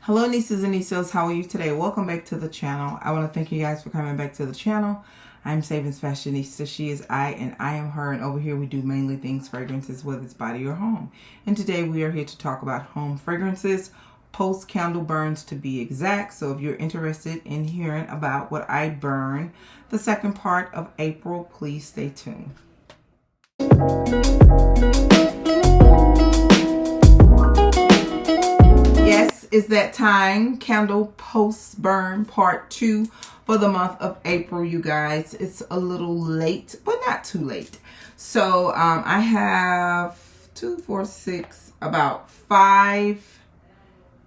Hello nieces and nieces, how are you today? Welcome back to the channel. I want to thank you guys for coming back to the channel. I'm SavingsFashionista, she is I, and I am her, and over here we do mainly things fragrances, whether it's body or home. And today we are here to talk about home fragrances, post-candle burns to be exact. So if you're interested in hearing about what I burn the second part of April, please stay tuned. Is that time, candle post burn part 2 for the month of April, you guys. It's a little late, but not too late. So I have 2, 4, 6, about 5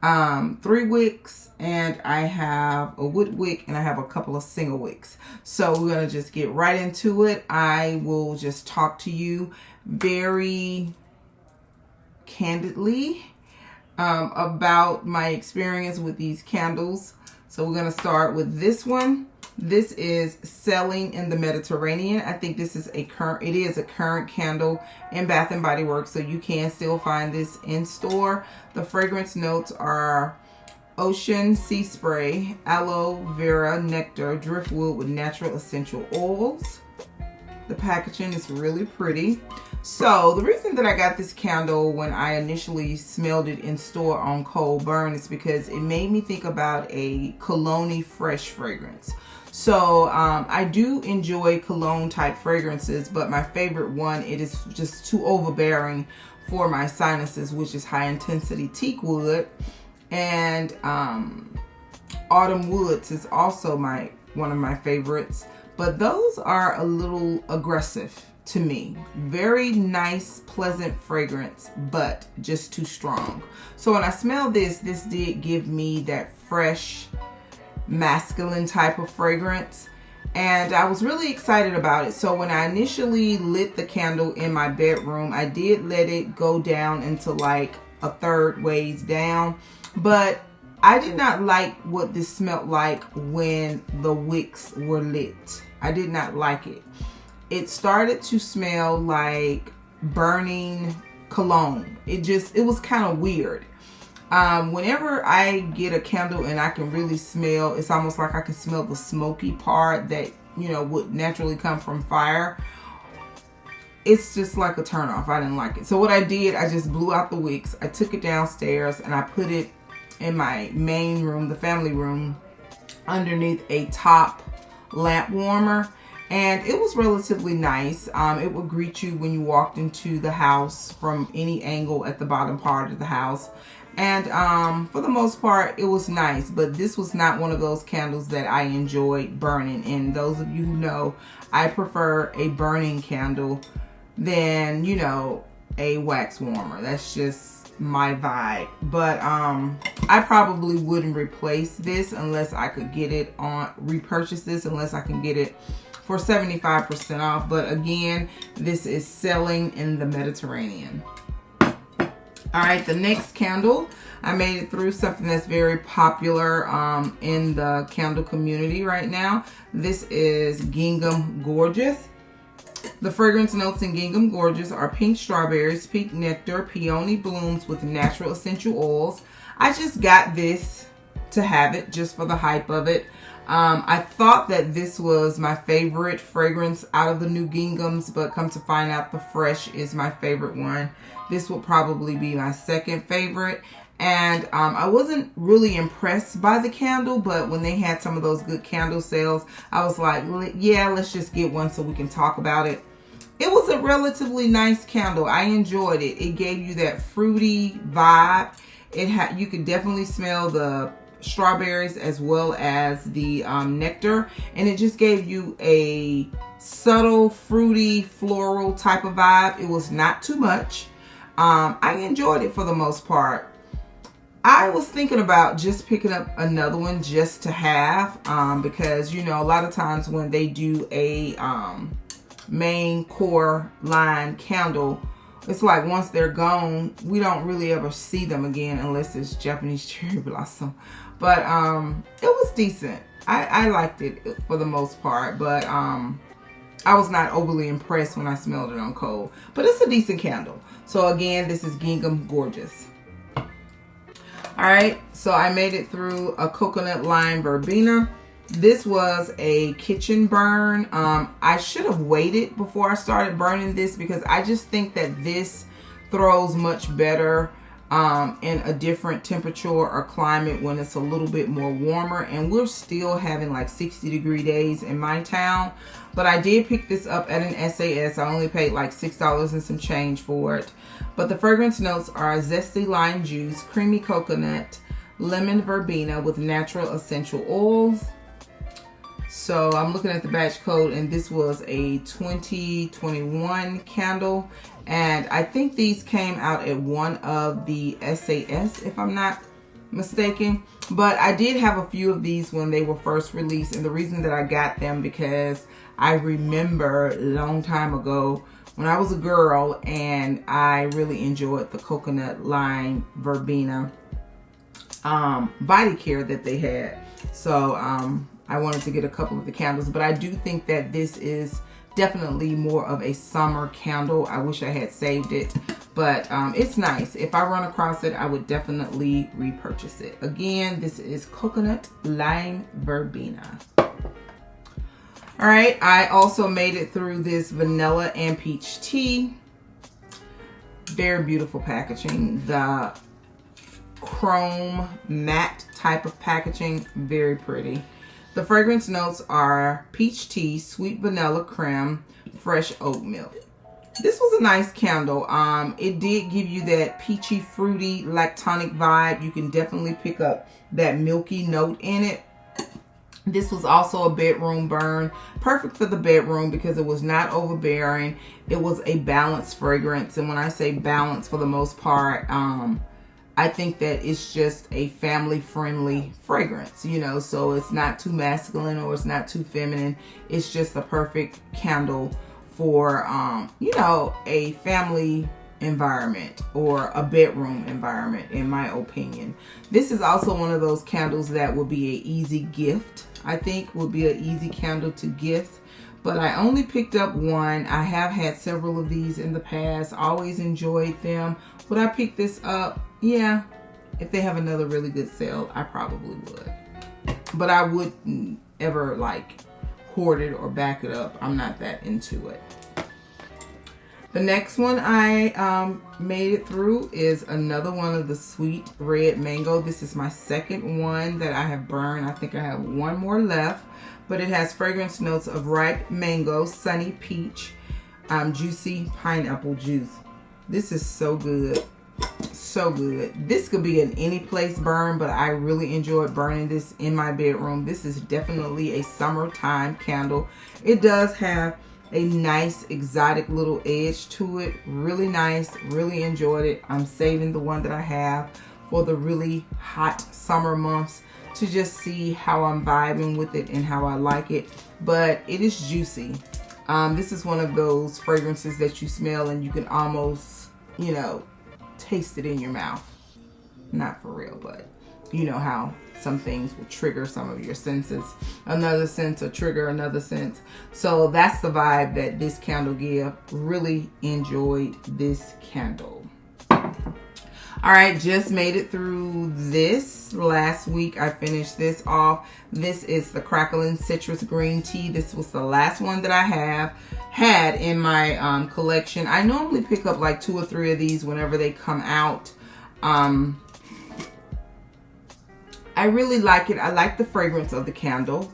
3 wicks, and I have a wood wick, and I have a couple of single wicks. So we're gonna just get right into it. I will just talk to you very candidly about my experience with these candles. So we're going to start with this one. This is Selling in the Mediterranean. I think this is a current candle in Bath and Body Works, so you can still find this in store. The fragrance notes are ocean sea spray, aloe vera nectar, driftwood with natural essential oils. The packaging is really pretty. So the reason that I got this candle when I initially smelled it in store on cold burn is because it made me think about a cologne fresh fragrance. So I do enjoy cologne type fragrances, but my favorite one, it is just too overbearing for my sinuses, which is high intensity teak wood, and autumn woods is also one of my favorites, but those are a little aggressive to me. Very nice, pleasant fragrance, but just too strong. So when I smelled this did give me that fresh, masculine type of fragrance, and I was really excited about it. So when I initially lit the candle in my bedroom, I did let it go down into like a third ways down, but I did not like what this smelled like when the wicks were lit. I did not like it. It started to smell like burning cologne. It was kind of weird. Whenever I get a candle and I can really smell, it's almost like I can smell the smoky part that, you know, would naturally come from fire. It's just like a turn off. I didn't like it. So what I did, I just blew out the wicks. I took it downstairs and I put it in my main room, the family room, underneath a top lamp warmer. And it was relatively nice. It would greet you when you walked into the house from any angle at the bottom part of the house. And for the most part, it was nice. But this was not one of those candles that I enjoyed burning. And those of you who know, I prefer a burning candle than, you know, a wax warmer. That's just my vibe. But I probably wouldn't replace this unless I could get it repurchase this unless I can get it for 75% off. But again, this is Selling in the Mediterranean. All right, the next candle, I made it through something that's very popular in the candle community right now. This is Gingham Gorgeous. The fragrance notes in Gingham Gorgeous are pink strawberries, pink nectar, peony blooms with natural essential oils. I just got this to have it just for the hype of it. I thought that this was my favorite fragrance out of the new Ginghams, but come to find out the Fresh is my favorite one. This will probably be my second favorite. And I wasn't really impressed by the candle, but when they had some of those good candle sales, I was like, yeah, let's just get one so we can talk about it. It was a relatively nice candle. I enjoyed it. It gave you that fruity vibe. You could definitely smell the strawberries as well as the nectar, and it just gave you a subtle fruity floral type of vibe. It was not too much. I enjoyed it for the most part. I was thinking about just picking up another one just to have, because, you know, a lot of times when they do a main core line candle, it's like once they're gone, we don't really ever see them again unless it's Japanese cherry blossom. But it was decent. I liked it for the most part, but I was not overly impressed when I smelled it on cold. But it's a decent candle. So again, this is Gingham Gorgeous. All right, so I made it through a coconut lime verbena. This was a kitchen burn. I should have waited before I started burning this because I just think that this throws much better in a different temperature or climate when it's a little bit more warmer, and we're still having like 60-degree days in my town. But I did pick this up at an SAS. I only paid like $6 and some change for it. But the fragrance notes are zesty lime juice, creamy coconut, lemon verbena with natural essential oils. So I'm looking at the batch code, and this was a 2021 candle. And I think these came out at one of the SAS, if I'm not mistaken. But I did have a few of these when they were first released. And the reason that I got them because I remember a long time ago when I was a girl and I really enjoyed the coconut lime verbena body care that they had. So I wanted to get a couple of the candles, but I do think that this is definitely more of a summer candle. I wish I had saved it, but it's nice. If I run across it, I would definitely repurchase it. Again, this is coconut lime verbena. All right, I also made it through this vanilla and peach tea. Very beautiful packaging. The chrome matte type of packaging, very pretty. The fragrance notes are peach tea, sweet vanilla creme, fresh oat milk. This was a nice candle. It did give you that peachy, fruity, lactonic vibe. You can definitely pick up that milky note in it. This was also a bedroom burn, perfect for the bedroom because it was not overbearing. It was a balanced fragrance, and when I say balanced, for the most part, I think that it's just a family-friendly fragrance, you know, so it's not too masculine or it's not too feminine. It's just the perfect candle for, you know, a family environment or a bedroom environment, in my opinion. This is also one of those candles that will be an easy gift. I think will be an easy candle to gift, but I only picked up one. I have had several of these in the past, always enjoyed them. Would I pick this up? Yeah, if they have another really good sale, I probably would. But I wouldn't ever like hoard it or back it up. I'm not that into it. The next one I made it through is another one of the sweet red mango. This is my second one that I have burned. I think I have one more left, but it has fragrance notes of ripe mango, sunny peach, juicy pineapple juice. This is so good. So good. This could be an any place burn, but I really enjoyed burning this in my bedroom. This is definitely a summertime candle. It does have a nice exotic little edge to it. Really nice. Really enjoyed it. I'm saving the one that I have for the really hot summer months to just see how I'm vibing with it and how I like it. But it is juicy. This is one of those fragrances that you smell and you can almost, you know, taste it in your mouth. Not for real, but you know how some things will trigger some of your senses. Another sense will trigger another sense. So that's the vibe that this candle gives. Really enjoyed this candle. All right, just made it through this. Last week I finished this off. This is the Crackling Citrus Green Tea. This was the last one that I had in my collection. I normally pick up like 2 or 3 of these whenever they come out. I really like it. I like the fragrance of the candle.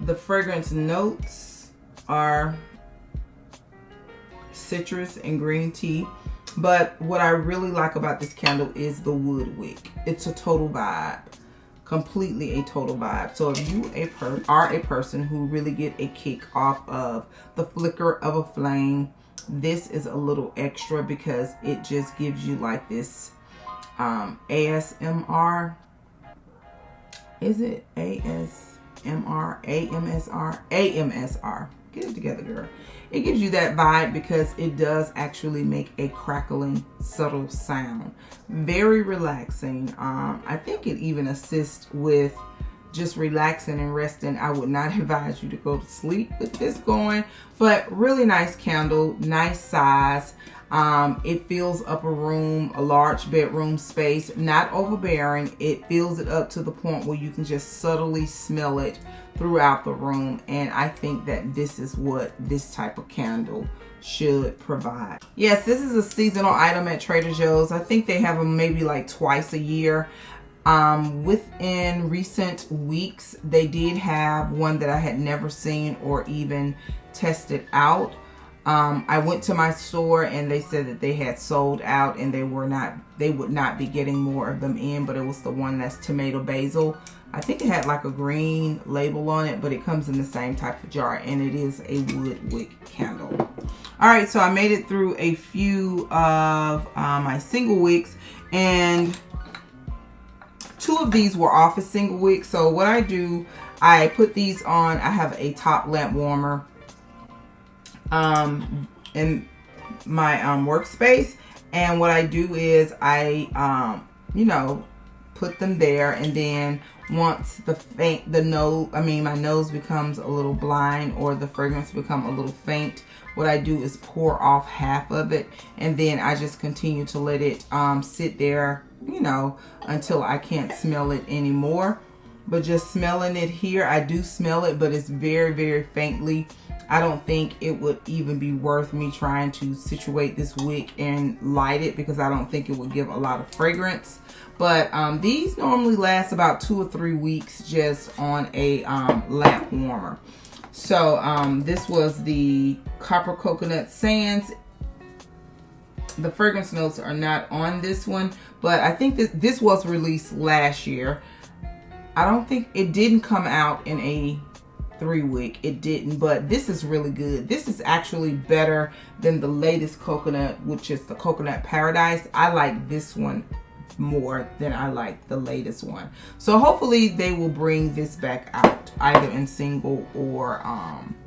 The fragrance notes are citrus and green tea. But what I really like about this candle is the wood wick. It's a total vibe. Completely a total vibe. So if you are a person who really get a kick off of the flicker of a flame, this is a little extra because it just gives you like this ASMR. Is it ASMR? AMSR? AMSR. Get it together, girl. It gives you that vibe because it does actually make a crackling, subtle sound. Very relaxing. I think it even assists with just relaxing and resting. I would not advise you to go to sleep with this going, but really nice candle, nice size. It fills up a room, a large bedroom space, not overbearing. It fills it up to the point where you can just subtly smell it throughout the room. And I think that this is what this type of candle should provide. Yes, this is a seasonal item at Trader Joe's. I think they have them maybe like twice a year. Within recent weeks, they did have one that I had never seen or even tested out. I went to my store and they said that they had sold out and they would not be getting more of them in, but it was the one that's tomato basil. I think it had like a green label on it, but it comes in the same type of jar, and it is a wood wick candle. All right, so I made it through a few of my single wicks, and 2 of these were off as single wicks. So what I do, I put these on. I have a top lamp warmer in my workspace, and what I do is I put them there, and then once my nose becomes a little blind or the fragrance become a little faint, what I do is pour off half of it, and then I just continue to let it sit there, until I can't smell it anymore. But just smelling it here, I do smell it, but it's very, very faintly. I don't think it would even be worth me trying to situate this wick and light it, because I don't think it would give a lot of fragrance. But these normally last about 2 or 3 weeks just on a lamp warmer. So this was the Copper Coconut Sands. The fragrance notes are not on this one, but I think that this was released last year. I don't think it didn't come out in a 3 wick. It didn't, but this is really good. This is actually better than the latest coconut, which is the Coconut Paradise. I like this one more than I like the latest one. So hopefully they will bring this back out either in single or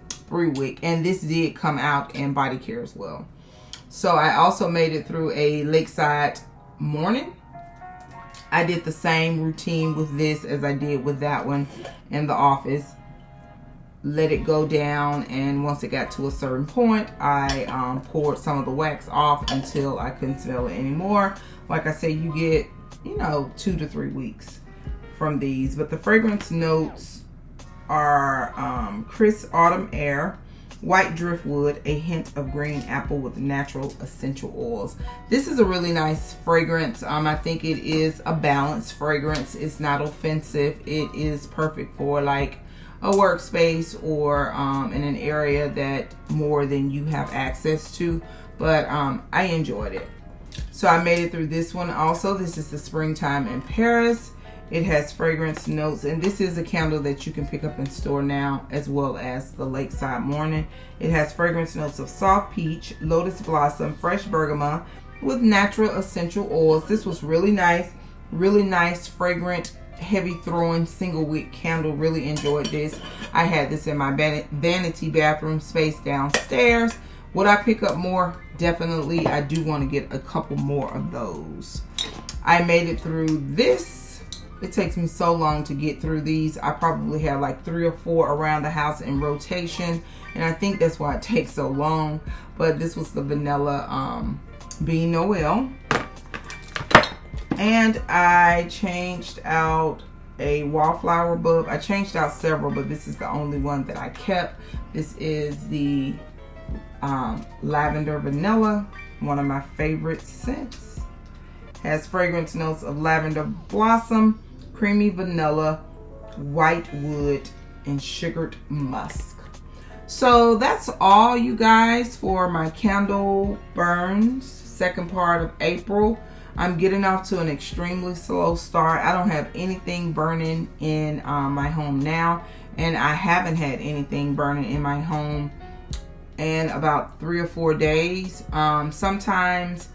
3 wick. And this did come out in body care as well. So I also made it through a lakeside morning. I did the same routine with this as I did with that one in the office. Let it go down, and once it got to a certain point, I poured some of the wax off until I couldn't smell it anymore. Like I said, you get 2 to 3 weeks from these. But the fragrance notes are crisp autumn air, white driftwood, a hint of green apple with natural essential oils. This is a really nice fragrance. I think it is a balanced fragrance. It's not offensive. It is perfect for like a workspace or in an area that more than you have access to. But I enjoyed it. So I made it through this one also. This is the Springtime in Paris. It has fragrance notes, and this is a candle that you can pick up in store now, as well as the Lakeside Morning. It has fragrance notes of soft peach, lotus blossom, fresh bergamot with natural essential oils. This was really nice, fragrant, heavy throwing single wick candle. Really enjoyed this. I had this in my vanity bathroom space downstairs. Would I pick up more? Definitely. I do want to get a couple more of those. I made it through this. It takes me so long to get through these. I probably have like 3 or 4 around the house in rotation, and I think that's why it takes so long. But this was the vanilla Aveeno Oil. And I changed out a wallflower bulb. I changed out several, but this is the only one that I kept. This is the lavender vanilla, one of my favorite scents. Has fragrance notes of lavender blossom, creamy vanilla, white wood, and sugared musk. So that's all, you guys, for my candle burns, second part of April. I'm getting off to an extremely slow start. I don't have anything burning in my home now, and I haven't had anything burning in my home in about 3 or 4 days. Sometimes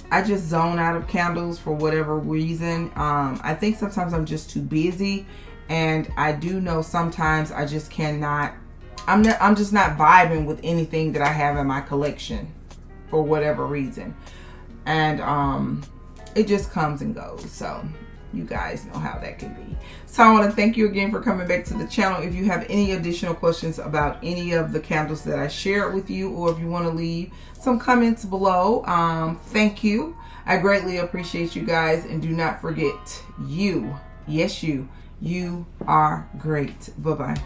I just zone out of candles for whatever reason. I think sometimes I'm just too busy, and I do know sometimes I just cannot. I'm just not vibing with anything that I have in my collection for whatever reason, and it just comes and goes. So You guys know how that can be. So I want to thank you again for coming back to the channel. If you have any additional questions about any of the candles that I shared with you, or if you want to leave some comments below, thank you. I greatly appreciate you guys. And do not forget, you, yes, you are great. Bye-bye.